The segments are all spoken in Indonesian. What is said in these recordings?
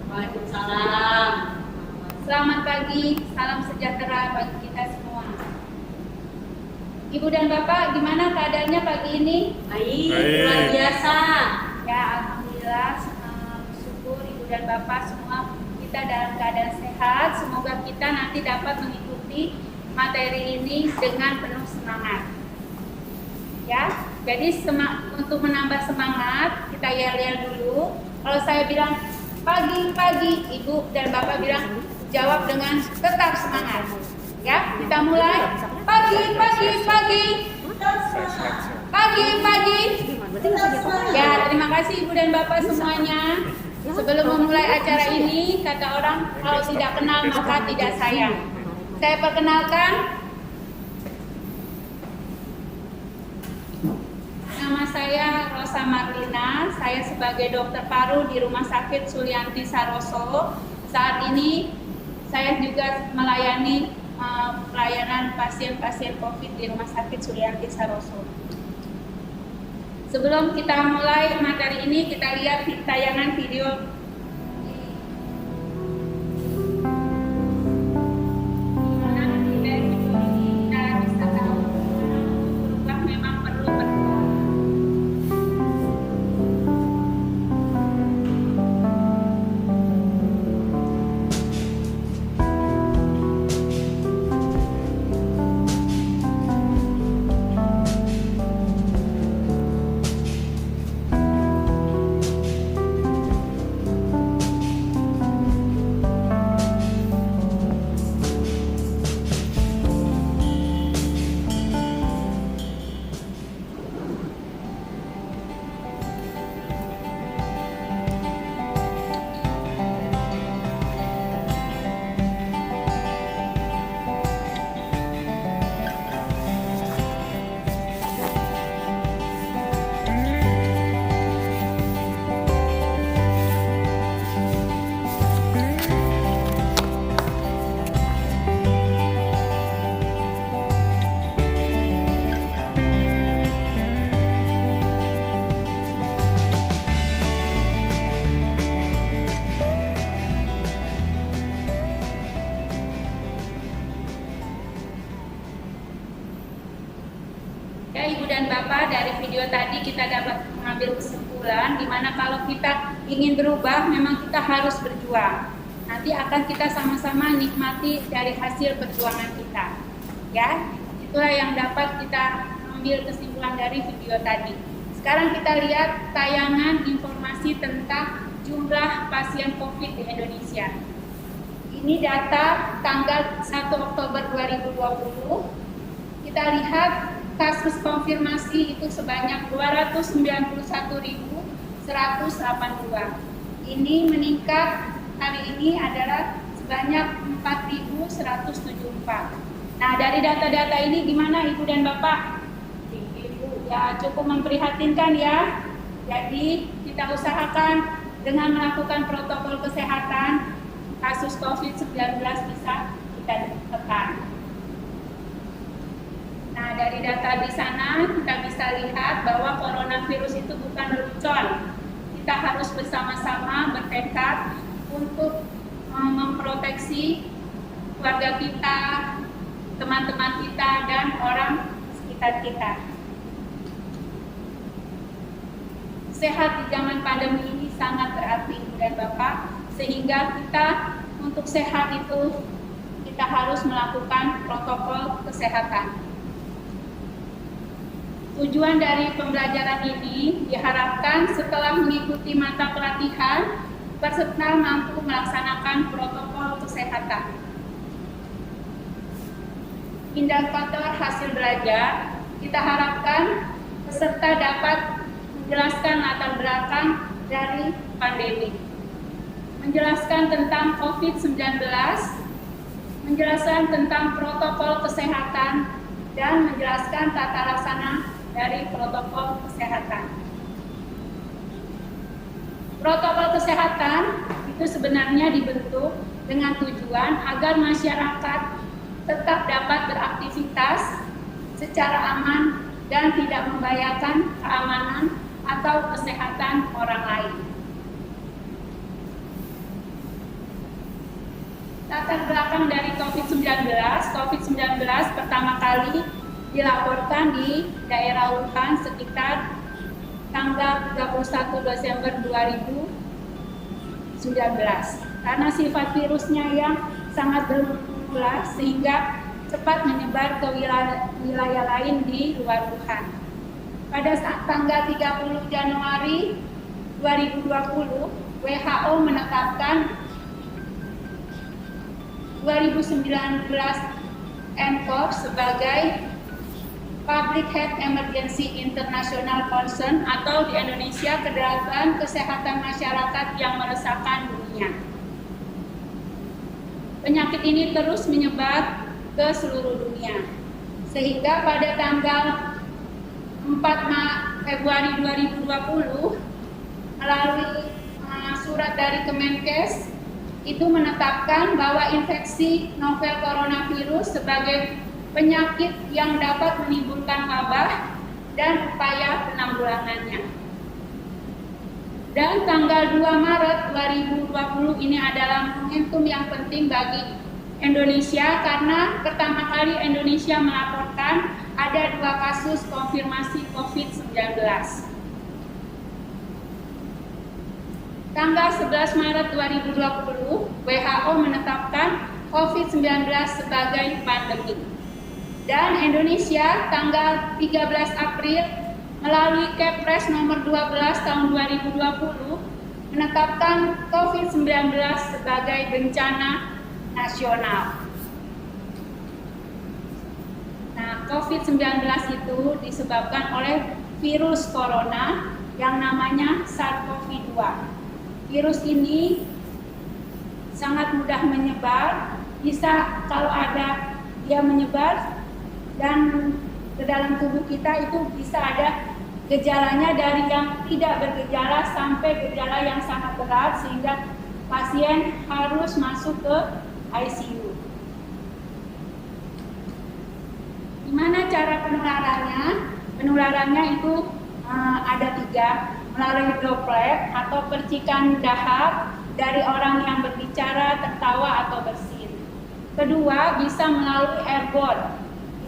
Waalaikumsalam. Selamat pagi, salam sejahtera bagi kita semua. Ibu dan Bapak, gimana keadaannya pagi ini? Baik, luar biasa. Ya, alhamdulillah, syukur Ibu dan Bapak semua kita dalam keadaan sehat. Semoga kita nanti dapat mengikuti materi ini dengan penuh semangat. Ya, jadi untuk menambah semangat, kita yel-yel dulu. Kalau saya bilang pagi-pagi, Ibu dan Bapak bilang jawab dengan tetap semangat. Ya, kita mulai. Pagi-pagi. Ya, terima kasih Ibu dan Bapak semuanya. Sebelum memulai acara ini, kata orang kalau tidak kenal maka tidak sayang. Saya perkenalkan, nama saya Rosa Marlina. Saya sebagai dokter paru di Rumah Sakit Sulianti Saroso. Saat ini saya juga melayani pelayanan pasien-pasien COVID di Rumah Sakit Sulianti Saroso. Sebelum kita mulai materi ini, kita lihat tayangan video. Ibu dan Bapak, dari video tadi kita dapat mengambil kesimpulan di mana kalau kita ingin berubah memang kita harus berjuang. Nanti akan kita sama-sama nikmati dari hasil perjuangan kita. Ya, itulah yang dapat kita ambil kesimpulan dari video tadi. Sekarang kita lihat tayangan informasi tentang jumlah pasien COVID di Indonesia. Ini data tanggal 1 Oktober 2020. Kita lihat kasus konfirmasi itu sebanyak 291.182. Ini meningkat hari ini adalah sebanyak 4.174. Nah, dari data-data ini gimana Ibu dan Bapak? Ya, cukup memprihatinkan ya. Jadi kita usahakan dengan melakukan protokol kesehatan, kasus COVID-19 bisa kita tekan. Nah, dari data di sana kita bisa lihat bahwa coronavirus itu bukan lelucon. Kita harus bersama-sama bertekad untuk memproteksi keluarga kita, teman-teman kita, dan orang sekitar kita. Sehat di zaman pandemi ini sangat berarti, Ibu dan Bapak, sehingga kita untuk sehat itu kita harus melakukan protokol kesehatan. Tujuan dari pembelajaran ini diharapkan setelah mengikuti mata pelatihan, peserta mampu melaksanakan protokol kesehatan. Indikator hasil belajar, kita harapkan peserta dapat menjelaskan latar belakang dari pandemi, menjelaskan tentang COVID-19, menjelaskan tentang protokol kesehatan, dan menjelaskan tata laksana dari protokol kesehatan. Protokol kesehatan itu sebenarnya dibentuk dengan tujuan agar masyarakat tetap dapat beraktivitas secara aman dan tidak membahayakan keamanan atau kesehatan orang lain. latar belakang dari COVID-19. COVID-19 pertama kali dilaporkan di daerah Wuhan sekitar tanggal 31 Desember 2019. Karena sifat virusnya yang sangat menular sehingga cepat menyebar ke wilayah lain di luar Wuhan. Pada tanggal 30 Januari 2020, WHO menetapkan 2019 nCoV sebagai Public Health Emergency International Concern atau di Indonesia kedaruratan kesehatan masyarakat yang meresahkan dunia. Penyakit ini terus menyebar ke seluruh dunia, sehingga pada tanggal 4 Februari 2020 melalui surat dari Kemenkes itu menetapkan bahwa infeksi novel coronavirus sebagai penyakit yang dapat menimbulkan wabah dan upaya penanggulangannya. Dan tanggal 2 Maret 2020 ini adalah momentum yang penting bagi Indonesia karena pertama kali Indonesia melaporkan ada 2 kasus konfirmasi COVID-19. Tanggal 11 Maret 2020, WHO menetapkan COVID-19 sebagai pandemi. Dan Indonesia tanggal 13 April melalui Kepres nomor 12 tahun 2020 menetapkan COVID-19 sebagai bencana nasional. Nah, COVID-19 itu disebabkan oleh virus corona yang namanya SARS-CoV-2. Virus ini sangat mudah menyebar, bisa kalau ada dia menyebar dan ke dalam tubuh kita itu bisa ada gejalanya dari yang tidak bergejala sampai gejala yang sangat berat sehingga pasien harus masuk ke ICU. Gimana cara penularannya? Penularannya itu ada 3, melalui droplet atau percikan dahak dari orang yang berbicara, tertawa atau bersin. Kedua, bisa melalui airborne,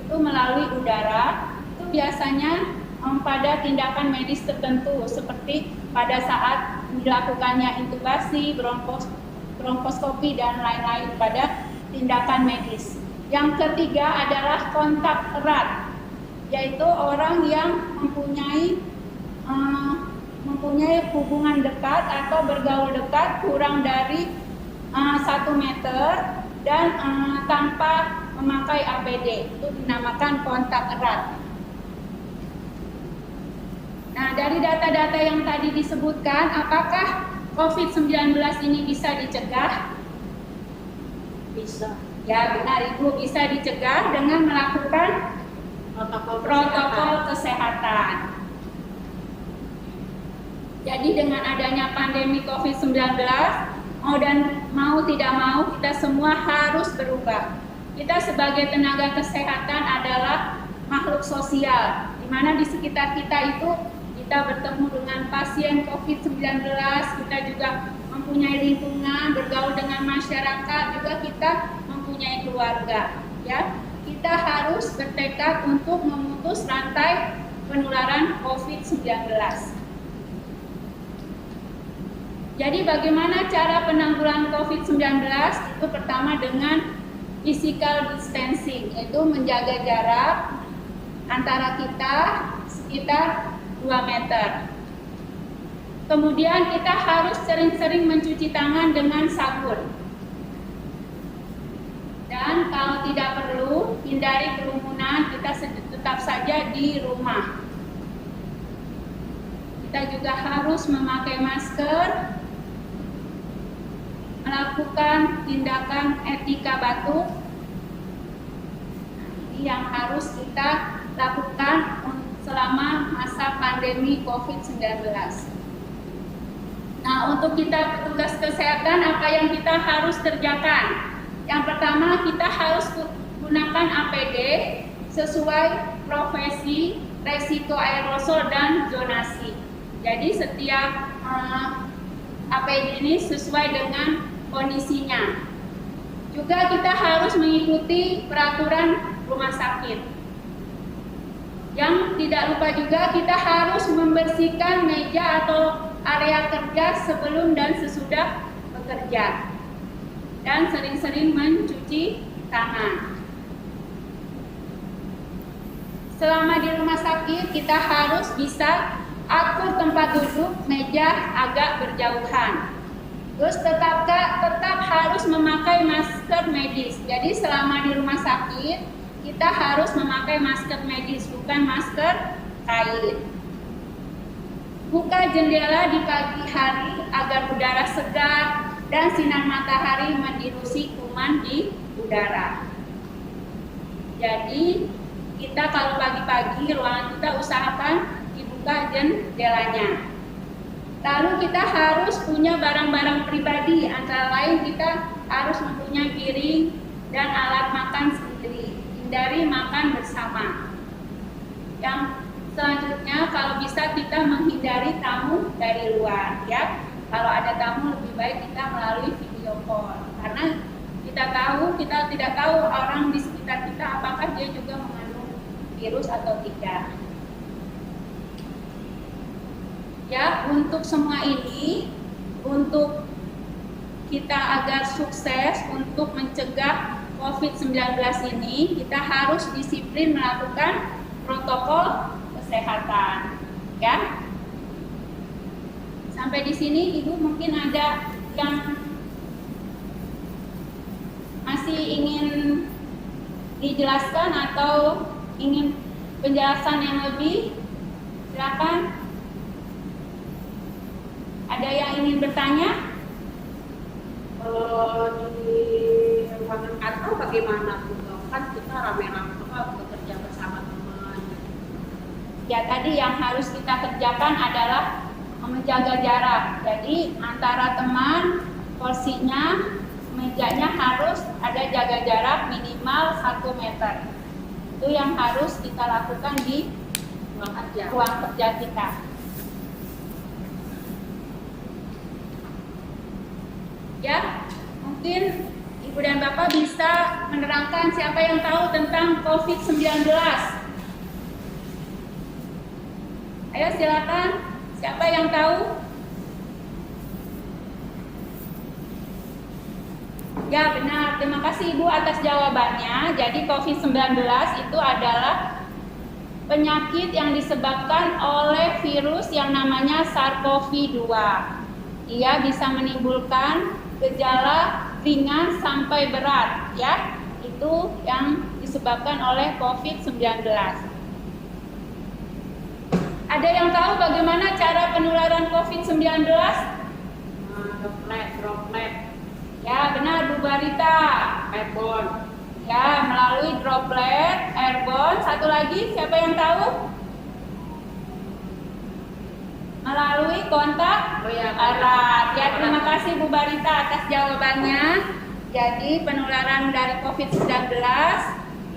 itu melalui udara. Itu biasanya pada tindakan medis tertentu seperti pada saat dilakukannya intubasi, bronkoskopi dan lain-lain pada tindakan medis. Yang ketiga adalah kontak erat, yaitu orang yang mempunyai hubungan dekat atau bergaul dekat kurang dari 1 meter dan tanpa memakai APD, itu dinamakan kontak erat. Nah, dari data-data yang tadi disebutkan, apakah COVID-19 ini bisa dicegah? Bisa. Ya, benar Ibu, bisa dicegah dengan melakukan protokol kesehatan. Jadi dengan adanya pandemi COVID-19, mau tidak mau kita semua harus berubah. Kita sebagai tenaga kesehatan adalah makhluk sosial, di mana di sekitar kita itu kita bertemu dengan pasien COVID-19, kita juga mempunyai lingkungan, bergaul dengan masyarakat, juga kita mempunyai keluarga. Ya, kita harus bertekad untuk memutus rantai penularan COVID-19. Jadi bagaimana cara penanggulangan COVID-19? Itu pertama dengan physical distancing, yaitu menjaga jarak antara kita sekitar 2 meter. Kemudian kita harus sering-sering mencuci tangan dengan sabun. Dan kalau tidak perlu, hindari kerumunan, kita tetap saja di rumah. Kita juga harus memakai masker, melakukan tindakan etika batuk. Ini yang harus kita lakukan selama masa pandemi COVID-19. Nah, untuk kita petugas kesehatan, apa yang kita harus kerjakan? Yang pertama, kita harus gunakan APD sesuai profesi, resiko aerosol, dan zonasi. Jadi setiap APD ini sesuai dengan kondisinya. Juga kita harus mengikuti peraturan rumah sakit. Yang tidak lupa juga kita harus membersihkan meja atau area kerja sebelum dan sesudah bekerja. Dan sering-sering mencuci tangan. Selama di rumah sakit kita harus bisa atur tempat duduk meja agak berjauhan. Terus tetap harus memakai masker medis. Jadi selama di rumah sakit kita harus memakai masker medis, bukan masker kain. Buka jendela di pagi hari agar udara segar dan sinar matahari menirusi kuman di udara. Jadi kita kalau pagi-pagi ruangan kita usahakan dibuka jendelanya. Lalu kita harus punya barang-barang pribadi, antara lain kita harus mempunyai piring dan alat makan sendiri. Hindari makan bersama. Yang selanjutnya kalau bisa kita menghindari tamu dari luar, ya. Kalau ada tamu lebih baik kita melalui video call, karena kita tidak tahu orang di sekitar kita apakah dia juga mengandung virus atau tidak. Ya, untuk semua ini, untuk kita agar sukses untuk mencegah COVID-19 ini, kita harus disiplin melakukan protokol kesehatan. Ya. Sampai di sini Ibu mungkin ada yang masih ingin dijelaskan atau ingin penjelasan yang lebih? Silakan. Ada yang ingin bertanya? Di ruangan kantor bagaimana? Kan kita rame-rame bekerja bersama teman. Ya, tadi yang harus kita kerjakan adalah menjaga jarak. Jadi antara teman, kursinya, mejanya harus ada jaga jarak minimal 1 meter. Itu yang harus kita lakukan di ruang kerja kita. Ya, mungkin Ibu dan Bapak bisa menerangkan siapa yang tahu tentang COVID-19. Ayo silakan, siapa yang tahu? Ya benar, terima kasih Ibu atas jawabannya. Jadi COVID-19 itu adalah penyakit yang disebabkan oleh virus yang namanya SARS-CoV-2. Dia bisa menimbulkan gejala ringan sampai berat, ya. Itu yang disebabkan oleh COVID-19. Ada yang tahu bagaimana cara penularan COVID-19? Droplet. Ya, benar Bu Barita. Airborne. Ya, melalui droplet, airborne. Satu lagi, siapa yang tahu? Melalui kontak erat. Ya, terima kasih Bu Barita atas jawabannya. Jadi penularan dari COVID-19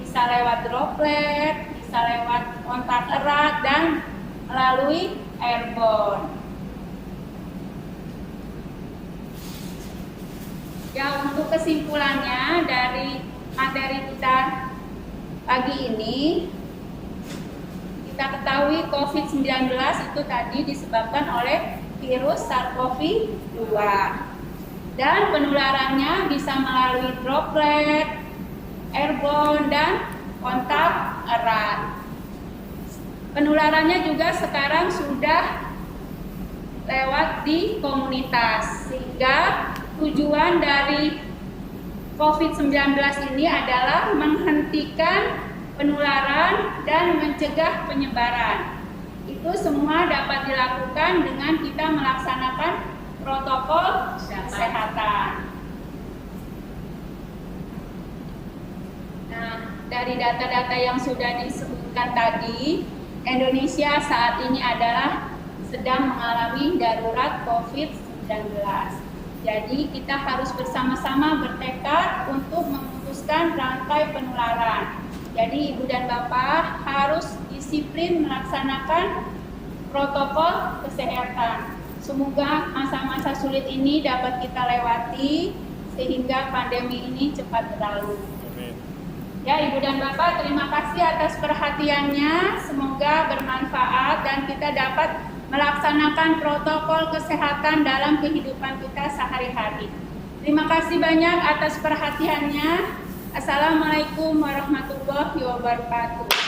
bisa lewat droplet, bisa lewat kontak erat, dan melalui airborne. Ya, untuk kesimpulannya dari materi kita pagi ini, kita ketahui COVID-19 itu tadi disebabkan oleh virus SARS-CoV-2 dan penularannya bisa melalui droplet, airborne, dan kontak erat. Penularannya juga sekarang sudah lewat di komunitas, sehingga tujuan dari COVID-19 ini adalah menghentikan penularan dan mencegah penyebaran. Itu semua dapat dilakukan dengan kita melaksanakan protokol kesehatan. Nah, dari data-data yang sudah disebutkan tadi, Indonesia saat ini adalah sedang mengalami darurat COVID-19. Jadi kita harus bersama-sama bertekad untuk memutuskan rantai penularan. Jadi Ibu dan Bapak harus disiplin melaksanakan protokol kesehatan. Semoga masa-masa sulit ini dapat kita lewati sehingga pandemi ini cepat berlalu. Amin. Ya, Ibu dan Bapak, terima kasih atas perhatiannya. Semoga bermanfaat dan kita dapat melaksanakan protokol kesehatan dalam kehidupan kita sehari-hari. Terima kasih banyak atas perhatiannya. Assalamualaikum warahmatullahi wabarakatuh.